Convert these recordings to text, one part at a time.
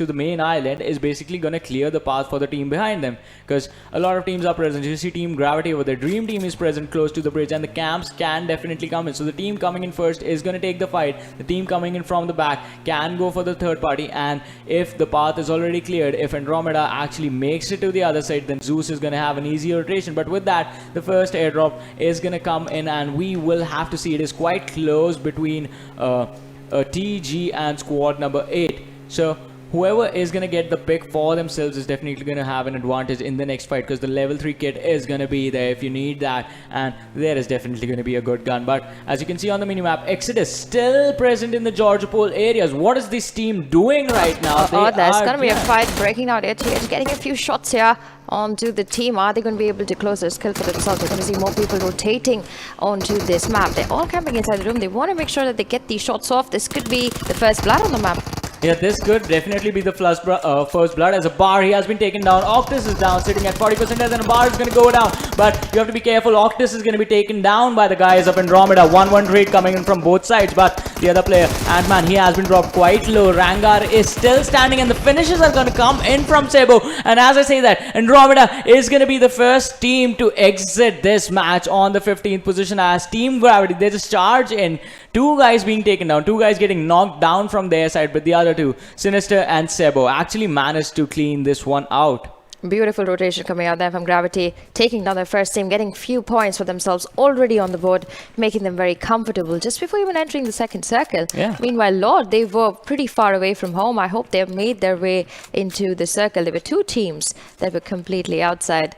to the main island is basically going to clear the path for the team behind them, because a lot of teams are present. You see Team Gravity over there. Dream Team is present close to the bridge, and the camps can definitely come in. So the team coming in first is going to take the fight. The team coming in from the back can go for the third party, and if the path is already cleared, if Andromeda actually makes it to the other side, then Zeus is going to have an easy rotation. But with that, the first airdrop is going to come in, and we will have to see. It is quite close between TG and squad number 8. So whoever is going to get the pick for themselves is definitely going to have an advantage in the next fight, because the level 3 kit is going to be there if you need that, and there is definitely going to be a good gun. But as you can see on the minimap, Exodus still present in the Georgopol areas. What is this team doing right now? There's going to be a fight breaking out. ATH getting a few shots here onto the team. Are they going to be able to close their skill for themselves? They're going to see more people rotating onto this map. They're all camping inside the room. They want to make sure that they get these shots off. This could be the first blood on the map. Yeah, this could definitely be the first blood. As a bar, he has been taken down. Octus is down, sitting at 40%, and then a bar is going to go down. But you have to be careful. Octus is going to be taken down by the guys of Andromeda. 1-1 trade coming in from both sides. But the other player, Ant-Man, he has been dropped quite low. Rangar is still standing, and the finishes are going to come in from Sebo. And as I say that, Andromeda is going to be the first team to exit this match on the 15th position as Team Gravity. They just charge in. 2 guys being taken down. 2 guys getting knocked down from their side, but the other 2, Sinister and Sebo, actually managed to clean this one out. Beautiful rotation coming out there from Gravity, taking down their first team, getting few points for themselves already on the board, making them very comfortable just before even entering the second circle. Yeah. Meanwhile, Lord, they were pretty far away from home. I hope they have made their way into the circle. There were 2 teams that were completely outside.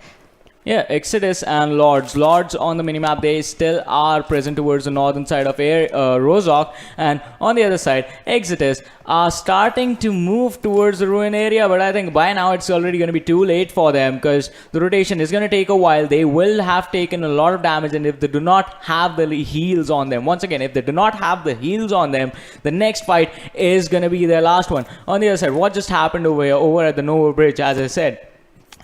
Yeah, Exodus and Lords. Lords on the minimap, they still are present towards the northern side of Rozhok, and on the other side, Exodus are starting to move towards the ruin area, but I think by now it's already going to be too late for them, because the rotation is going to take a while. They will have taken a lot of damage, and if they do not have the heals on them, once again, if they do not have the heals on them, the next fight is going to be their last one. On the other side, what just happened over here, over at the Nova Bridge, as I said,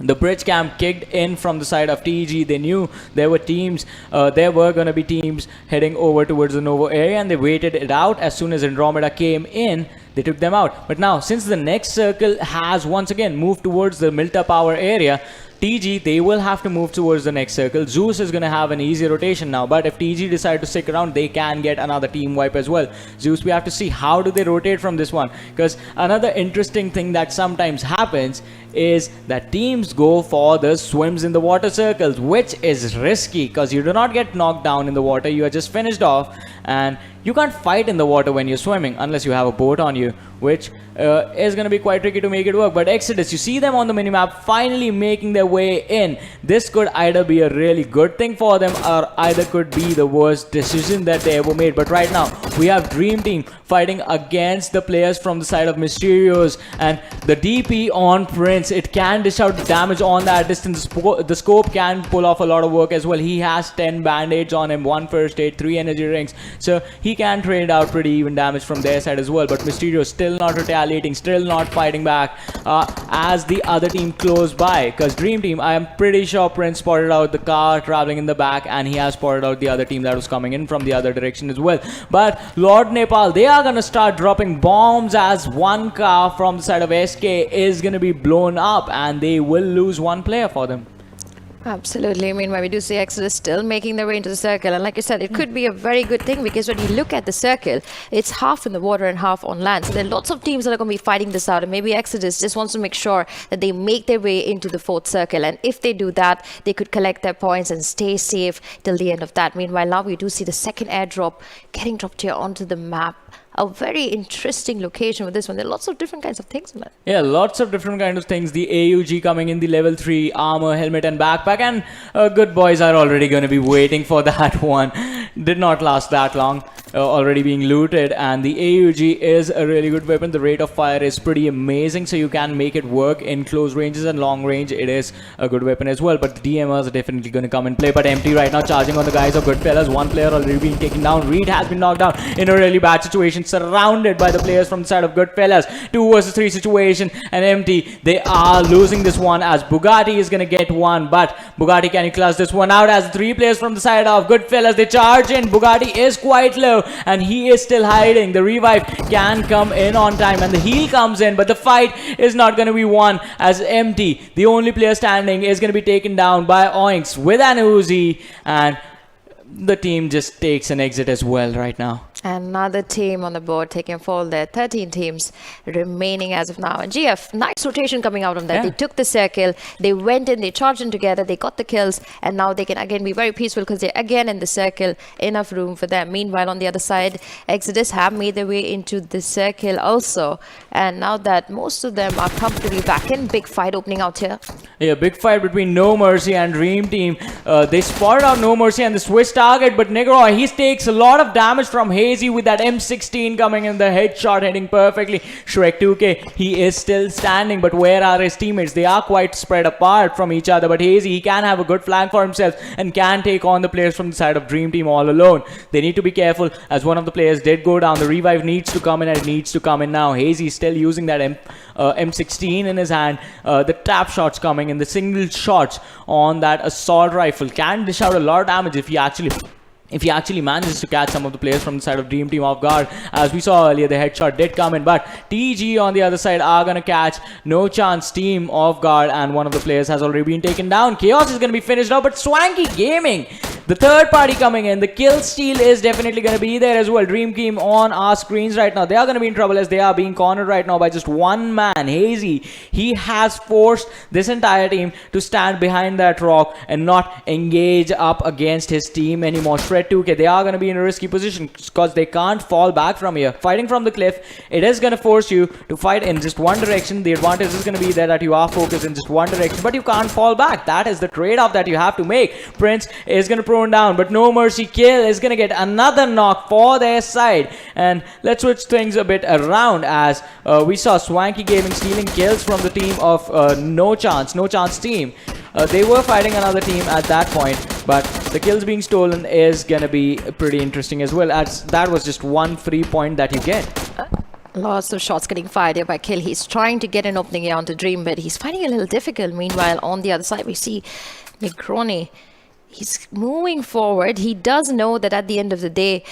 the bridge camp kicked in from the side of TG. They knew there were teams, there were going to be teams heading over towards the Novo area, and they waited it out. As soon as Andromeda came in, they took them out. But now, since the next circle has once again moved towards the Milta Power area, TG, they will have to move towards the next circle. Zeus is going to have an easy rotation now, but if TG decide to stick around, they can get another team wipe as well. Zeus, we have to see how do they rotate from this one, because another interesting thing that sometimes happens is that teams go for the swims in the water circles, which is risky because you do not get knocked down in the water. You are just finished off, and you can't fight in the water when you're swimming unless you have a boat on you, which is going to be quite tricky to make it work. But Exodus, you see them on the minimap finally making their way in. This could either be a really good thing for them, or either could be the worst decision that they ever made. But right now, we have Dream Team fighting against the players from the side of Mysterios, and the DP on Prince, it can dish out damage on that distance. The scope can pull off a lot of work as well. He has 10 band-aids on him, 1 first aid, 3 energy rings, so he can trade out pretty even damage from their side as well. But Mysterio still not retaliating, still not fighting back as the other team close by, because Dream Team, I am pretty sure Prince spotted out the car traveling in the back, and he has spotted out the other team that was coming in from the other direction as well. But Lord Nepal, they are going to start dropping bombs as one car from the side of SK is going to be blown up, and they will lose 1 player for them. Absolutely. Meanwhile, we do see Exodus still making their way into the circle, and like you said, it could be a very good thing, because when you look at the circle, it's half in the water and half on land. So there are lots of teams that are going to be fighting this out, and maybe Exodus just wants to make sure that they make their way into the 4th circle, and if they do that, they could collect their points and stay safe till the end of that. Meanwhile, now we do see the second airdrop getting dropped here onto the map. A very interesting location with this one. There are lots of different kinds of things in it. Yeah, lots of different kinds of things. The AUG coming in, the level 3 armor, helmet and backpack, and good boys are already going to be waiting for that one. Did not last that long. Already being looted, and the AUG is a really good weapon. The rate of fire is pretty amazing, so you can make it work in close ranges and long range. It is a good weapon as well, but the DMRs are definitely going to come and play. But Empty right now charging on the guys of Goodfellas. 1 player already being taken down. Reed has been knocked down in a really bad situation, surrounded by the players from the side of Goodfellas. 2 versus 3 situation, and Empty, they are losing this one as Bugatti is going to get 1, but Bugatti, can you clutch this one out as 3 players from the side of Goodfellas, they charge in. Bugatti is quite low. Spider, and he is still hiding. The revive can come in on time, and the heal comes in, but the fight is not going to be won as Empty, the only player standing, is going to be taken down by Oinks with an Uzi, and the team just takes an exit as well right now. Another team on the board taking a fall there. 13 teams remaining as of now. And GF, nice rotation coming out of that. Yeah. They took the circle, they went in, they charged in together, they got the kills, and now they can again be very peaceful because they're again in the circle. Enough room for them. Meanwhile, on the other side, Exodus have made their way into the circle also. And now that most of them are comfortably back in, big fight opening out here. Yeah, big fight between No Mercy and Dream Team. They spotted out No Mercy and the Swiss target, but Negroy, he takes a lot of damage from Hazy with that M16 coming in, the headshot hitting perfectly. Shrek 2K, he is still standing, but where are his teammates? They are quite spread apart from each other, but Hazy, he can have a good flank for himself and can take on the players from the side of Dream Team all alone. They need to be careful as one of the players did go down. The revive needs to come in, and it needs to come in now. Hazy is still using that M16 in his hand. The tap shots coming in, the single shots on that assault rifle can dish out a lot of damage if he actually manages to catch some of the players from the side of Dream Team off guard. As we saw earlier, the headshot did come in, but TG on the other side are going to catch No Chance team off guard, and one of the players has already been taken down. Chaos is going to be finished now, but Swanky Gaming, the third party coming in, the kill steal is definitely going to be there as well. Dream Team on our screens right now, they are going to be in trouble as they are being cornered right now by just one man, Hazy. He has forced this entire team to stand behind that rock and not engage up against his team anymore. Shred 2K, they are going to be in a risky position because they can't fall back from here. Fighting from the cliff, it is going to force you to fight in just one direction. The advantage is going to be there that you are focused in just one direction, but you can't fall back. That is the trade-off that you have to make. Prince is going to prone down, but No Mercy kill is going to get another knock for their side. And let's switch things a bit around as we saw Swanky Gaming stealing kills from the team of No Chance team. They were fighting another team at that point, but the kills being stolen is going to be pretty interesting as well, as that was just one free point that you get. Lots of shots getting fired here by Kill. He's trying to get an opening here onto Dream, but he's finding it a little difficult. Meanwhile, on the other side, we see Negroni. He's moving forward. He does know that at the end of the day,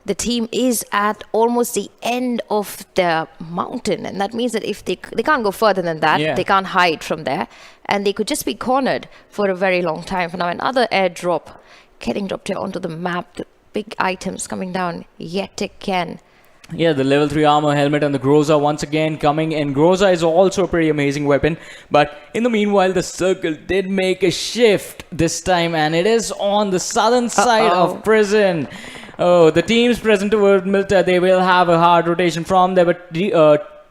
the team is at almost the end of the mountain, and that means that if they can't go further than that, Yeah. they can't hide from there, and they could just be cornered for a very long time. For now, another airdrop getting dropped here onto the map. The big items coming down yet again. Yeah, the level 3 armor helmet and the Groza once again coming in. Groza is also a pretty amazing weapon, but in the meanwhile, the circle did make a shift this time, and it is on the southern side of prison. Oh, the teams present toward Milta, they will have a hard rotation from there, but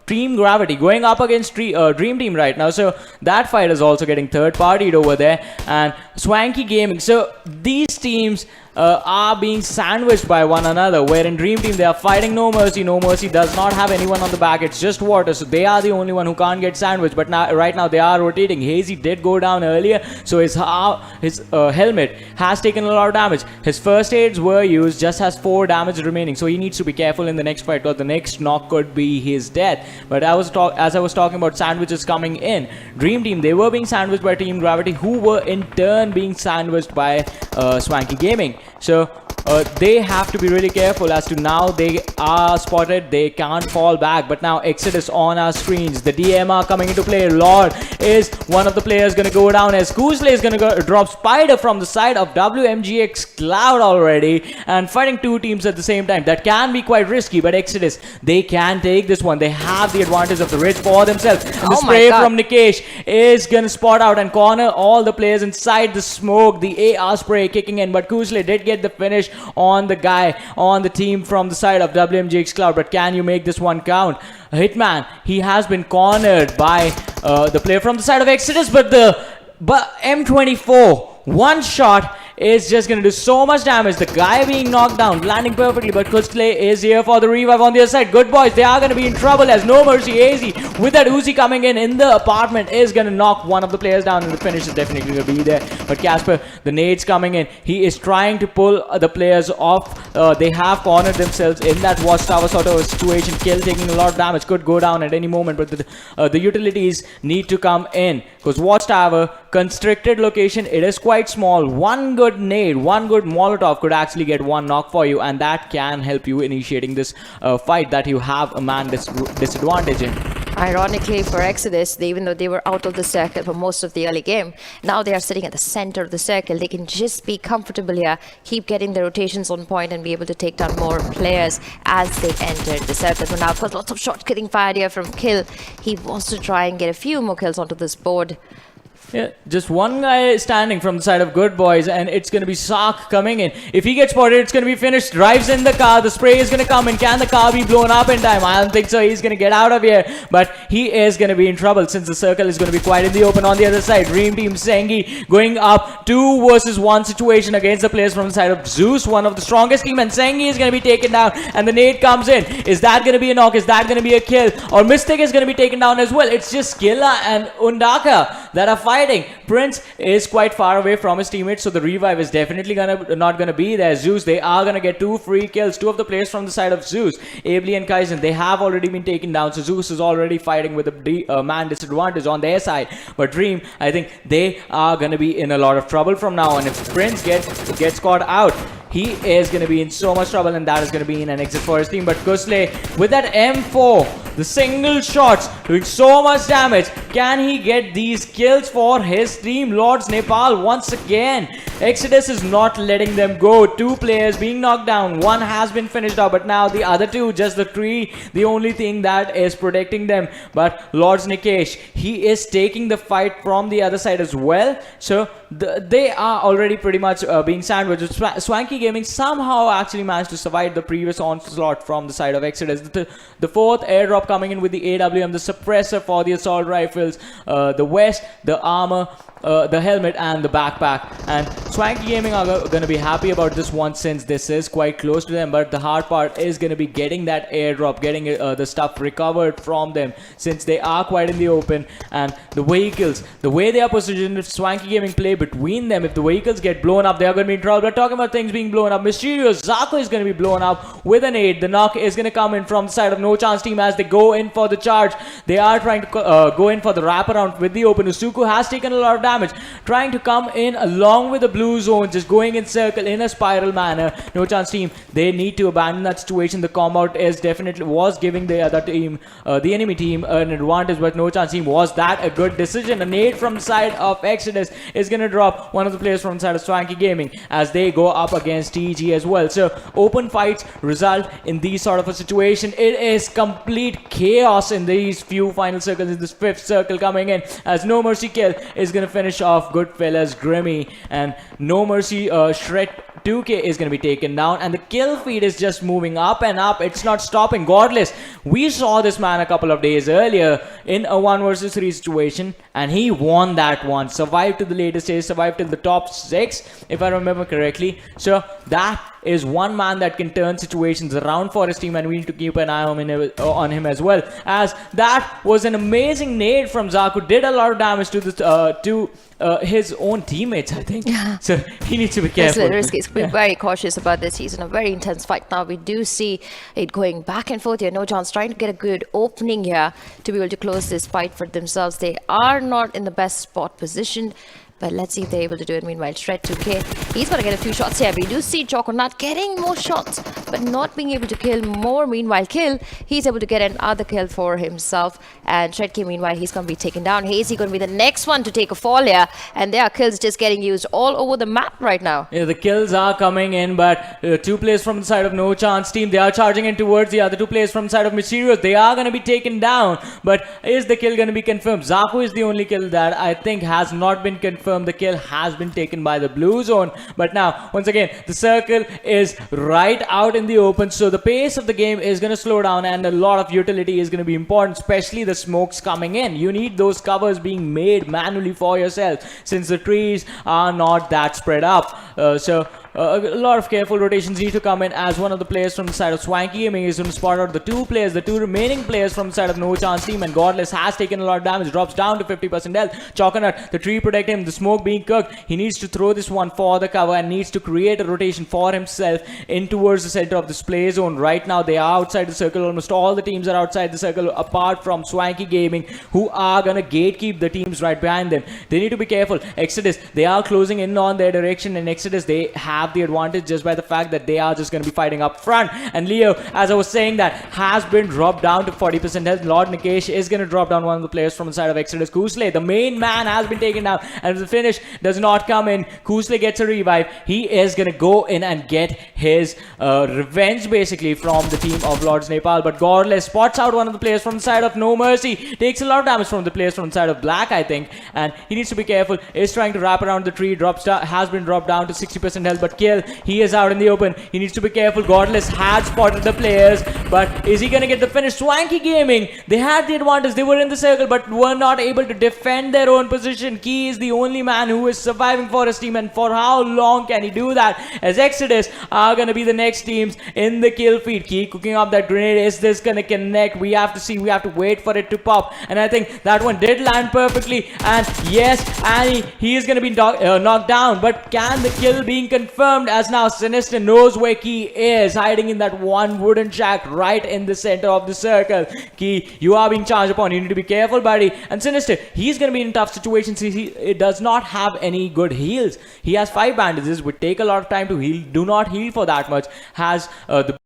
Team Gravity going up against Dream Team right now, so that fight is also getting third-partied over there, and Swanky Gaming. So these teams are being sandwiched by one another, where in Dream Team they are fighting No Mercy. No Mercy does not have anyone on the back, it's just water, so they are the only one who can't get sandwiched, but now right now they are rotating. Hazy did go down earlier, so his helmet has taken a lot of damage. His first aids were used, just has 4 damage remaining, so he needs to be careful in the next fight, or the next knock could be his death. But as I was talking about sandwiches coming in, Dream Team, they were being sandwiched by Team Gravity, who were in turn being sandwiched by Swanky Gaming. So they have to be really careful as to now they are spotted, they can't fall back. But now Exodus on our screens, the DMR coming into play. Lord is one of the players going to go down, as Kuzle is going to drop Spider from the side of WMGX Cloud already, and fighting 2 teams at the same time. That can be quite risky, but Exodus, they can take this one. They have the advantage of the ridge for themselves, and the spray from Nikesh is going to spot out and corner all the players inside the smoke. The AR spray kicking in, but Kuzle did get the finish on the guy on the team from the side of WMGX Cloud. But can you make this one count? Hitman, he has been cornered by the player from the side of Exodus, but M24 one shot is just going to do so much damage. The guy being knocked down, landing perfectly, but Kuzle is here for the revive on the other side. Good boys, they are going to be in trouble as No Mercy Hazy with that Uzi coming in the apartment is going to knock one of the players down, and the finish is definitely going to be there. But Casper, the nades coming in, he is trying to pull the players off. They have cornered themselves in that watchtower sort of situation. Kill taking a lot of damage, could go down at any moment, but the utilities need to come in, because watchtower, constricted location, it is quite small. One good nade, one good Molotov could actually get one knock for you, and that can help you initiating this fight that you have a man disadvantage in. Ironically for Exodus, even though they were out of the circle for most of the early game, now they are sitting at the center of the circle. They can just be comfortable here, keep getting the rotations on point and be able to take down more players as they enter the circle. But now, of course, lots of shot killing fired here from Kill. He wants to try and get a few more kills onto this board. Yeah, just one guy standing from the side of Good Boys, and it's going to be Sark coming in. If he gets spotted, it's going to be finished. Drives in the car. The spray is going to come in. Can the car be blown up in time? I don't think so. He's going to get out of here, but he is going to be in trouble since the circle is going to be quite in the open on the other side. Dream Team Sengi going up 2 versus 1 situation against the players from the side of Zeus, one of the strongest team, and Sengi is going to be taken down, and the nade comes in. Is that going to be a knock? Is that going to be a kill? Or Mystic is going to be taken down as well? It's just Skilla and Undaka that are fighting. Prince is quite far away from his teammates, so the revive is definitely not gonna be there. Zeus, they are gonna get 2 free kills. 2 of the players from the side of Zeus, Ably and Kaizen, they have already been taken down, so Zeus is already fighting with a man disadvantage on their side. But Dream, I think they are gonna be in a lot of trouble from now on. If Prince gets caught out, he is going to be in so much trouble, and that is going to be in an exit for his team. But Kusle, with that M4, the single shots doing so much damage, can he get these kills for his team? Lords Nepal once again. Exodus is not letting them go. 2 players being knocked down. 1 has been finished up, but now the other 2, just the 3, the only thing that is protecting them. But Lords Nikesh, he is taking the fight from the other side as well. So they are already pretty much being sandwiched. Swanky Gaming somehow actually managed to survive the previous onslaught from the side of Exodus. The 4th airdrop coming in with the AWM, the suppressor for the assault rifles, the vest, the armor, the helmet and the backpack. And Swanky Gaming are going to be happy about this one since this is quite close to them, but the hard part is going to be getting that airdrop, getting the stuff recovered from them since they are quite in the open. And the vehicles, the way they are positioned, if Swanky Gaming play between them, if the vehicles get blown up, they are going to be in trouble. We're talking about things being blown up. Mysterious Zako is going to be blown up with an 8. The knock is going to come in from the side of No Chance team as they go in for the charge. They are trying to go in for the wraparound with the open. Usuku has taken a lot of damage, trying to come in along with the blue zone, just going in circle in a spiral manner. No Chance team, they need to abandon that situation. The combat is definitely was giving the other team, the enemy team, an advantage, but No Chance team, was that a good decision? A nade from the side of Exodus is going to drop one of the players from the side of Swanky Gaming as they go up against TG as well. So open fights result in these sort of a situation. It is complete chaos in these few final circles, in this 5th circle coming in, as No Mercy kill is going to finish off Goodfellas Grimmy, and No Mercy Shred 2K is going to be taken down, and the kill feed is just moving up and up. It's not stopping. Godless, we saw this man a couple of days earlier in a 1 versus 3 situation, and he won that one, survived to the latest stage, survived till the top 6 if I remember correctly. So that is one man that can turn situations around for his team, and we need to keep an eye on him as well, as that was an amazing nade from Zaku. Did a lot of damage to the his own teammates, I think. So he needs to be careful. It's risky. Be very cautious about this. He's in a very intense fight now. We do see it going back and forth here. No Chance trying to get a good opening here to be able to close this fight for themselves. They are not in the best spot position, but let's see if they're able to do it. Meanwhile, Shred 2K, he's going to get a few shots here. We do see Choco not getting more shots, but not being able to kill more. Meanwhile, Kill, he's able to get another kill for himself. And Shred K, meanwhile, he's going to be taken down. Hazy going to be the next one to take a fall here. And there are kills just getting used all over the map right now. Yeah, the kills are coming in, but 2 players from the side of No Chance team, they are charging in towards the other 2 players from the side of Mysterious. They are going to be taken down, but is the kill going to be confirmed? Zaku is the only kill that I think has not been confirmed. The kill has been taken by the blue zone, but now once again the circle is right out in the open, so the pace of the game is going to slow down, and a lot of utility is going to be important, especially the smokes coming in. You need those covers being made manually for yourself since the trees are not that spread up. So a lot of careful rotations need to come in, as one of the players from the side of Swanky Gaming is going to spot out the two remaining players from the side of No Chance team, and Godless has taken a lot of damage, drops down to 50% health. Choconut, the tree protect him, the smoke being cooked. He needs to throw this one for the cover and needs to create a rotation for himself in towards the center of this play zone. Right now they are outside the circle. Almost all the teams are outside the circle apart from Swanky Gaming, who are gonna gatekeep the teams right behind them. They need to be careful. Exodus, they are closing in on their direction, and Exodus, they have the advantage just by the fact that they are just going to be fighting up front. And Leo, as I was saying, that has been dropped down to 40% health. Lord Nikesh is going to drop down one of the players from the side of Exodus. Kusle, the main man, has been taken down, and the finish does not come in. Kusle gets a revive. He is going to go in and get his revenge basically from the team of Lords Nepal, but Godless spots out one of the players from the side of No Mercy, takes a lot of damage from the players from the side of Black, I think, and he needs to be careful. Is trying to wrap around the tree, has been dropped down to 60% health, but Kill, he is out in the open. He needs to be careful. Godless had spotted the players, but is he going to get the finish? Swanky Gaming, they had the advantage. They were in the circle, but were not able to defend their own position. Key is the only man who is surviving for his team, and for how long can he do that? As Exodus are going to be the next teams in the kill feed. Key cooking up that grenade. Is this going to connect? We have to see. We have to wait for it to pop, and I think that one did land perfectly, and yes, and he is going to be knocked down, but can the kill being confirmed, as now Sinister knows where Key is, hiding in that one wooden shack right in the center of the circle. Key, you are being charged upon. You need to be careful, buddy. And Sinister, he's going to be in tough situations. He does not have any good heals. He has 5 bandages, would take a lot of time to heal. Do not heal for that much. Has the